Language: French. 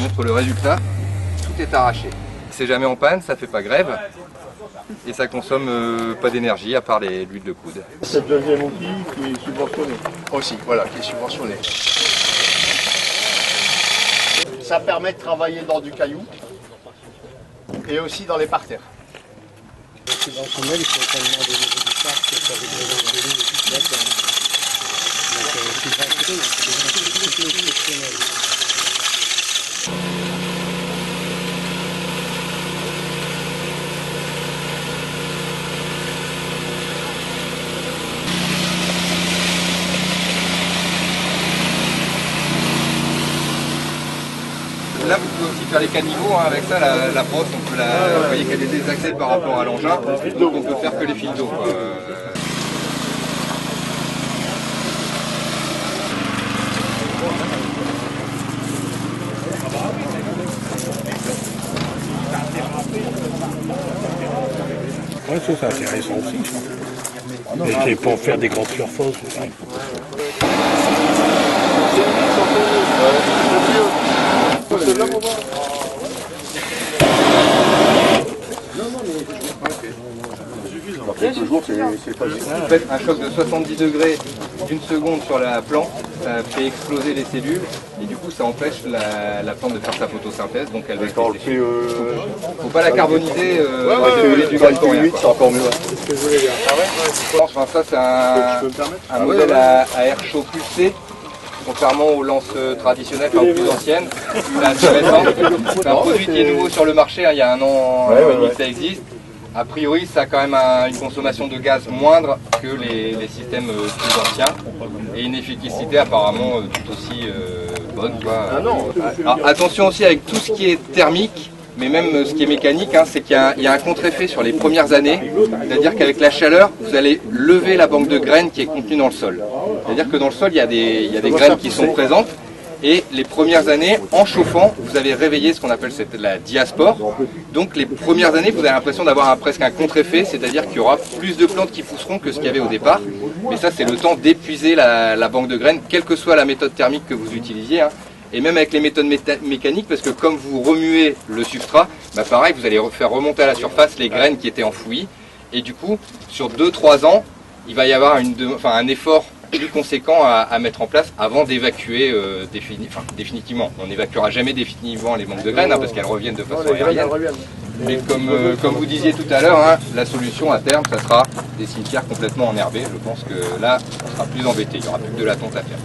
montre le résultat, tout est arraché. C'est jamais en panne, ça fait pas grève et ça consomme pas d'énergie à part l'huile de coude. C'est le deuxième outil qui est subventionné. Aussi, voilà, qui est subventionné. Ça permet de travailler dans du caillou et aussi dans les parterres. Subventionnel, il faut tellement de niveau du parc avec les envolées et tout. D'accord. Donc, subventionné, c'est exceptionnel. Là, vous pouvez aussi faire les caniveaux hein, avec ça, la brosse, on peut vous voyez qu'elle est désaxée par rapport à l'engin, donc on peut faire que les fils d'eau. Ouais, ça c'est intéressant aussi. Mais c'est pour faire des grandes surfaces. Vous faites un choc de 70 degrés d'une seconde sur la plante, ça fait exploser les cellules et du coup ça empêche la plante de faire sa photosynthèse, donc elle va sécher. Faut pas la carboniser, du gaz pour rien. C'est encore mieux. C'est ce que je voulais dire. Enfin, ça c'est un modèle à air chaud pulsé. Contrairement aux lances traditionnelles, enfin aux plus anciennes, c'est assez récent. C'est un produit qui est nouveau sur le marché, hein, il y a un an et demi que ça existe. A priori, ça a quand même une consommation de gaz moindre que les systèmes plus anciens et une efficacité apparemment tout aussi bonne. Alors, attention aussi avec tout ce qui est thermique, mais même ce qui est mécanique, hein, c'est qu'il y a un contre-effet sur les premières années, c'est-à-dire qu'avec la chaleur, vous allez lever la banque de graines qui est contenue dans le sol. C'est-à-dire que dans le sol, il y a des graines qui sont présentes. Et les premières années, en chauffant, vous avez réveillé ce qu'on appelle la diaspore. Donc les premières années, vous avez l'impression d'avoir presque un contre-effet, c'est-à-dire qu'il y aura plus de plantes qui pousseront que ce qu'il y avait au départ. Mais ça, c'est le temps d'épuiser la banque de graines, quelle que soit la méthode thermique que vous utilisiez. Hein. Et même avec les méthodes mécaniques, parce que comme vous remuez le substrat, bah pareil, vous allez faire remonter à la surface les graines qui étaient enfouies. Et du coup, sur 2-3 ans, il va y avoir un effort plus conséquent à mettre en place avant d'évacuer définitivement. On n'évacuera jamais définitivement les banques de graines hein, parce qu'elles reviennent de façon aérienne. Mais comme vous disiez tout à l'heure, hein, la solution à terme, ça sera des cimetières complètement enherbés. Je pense que là, on sera plus embêté, il n'y aura plus que de la tonte à faire.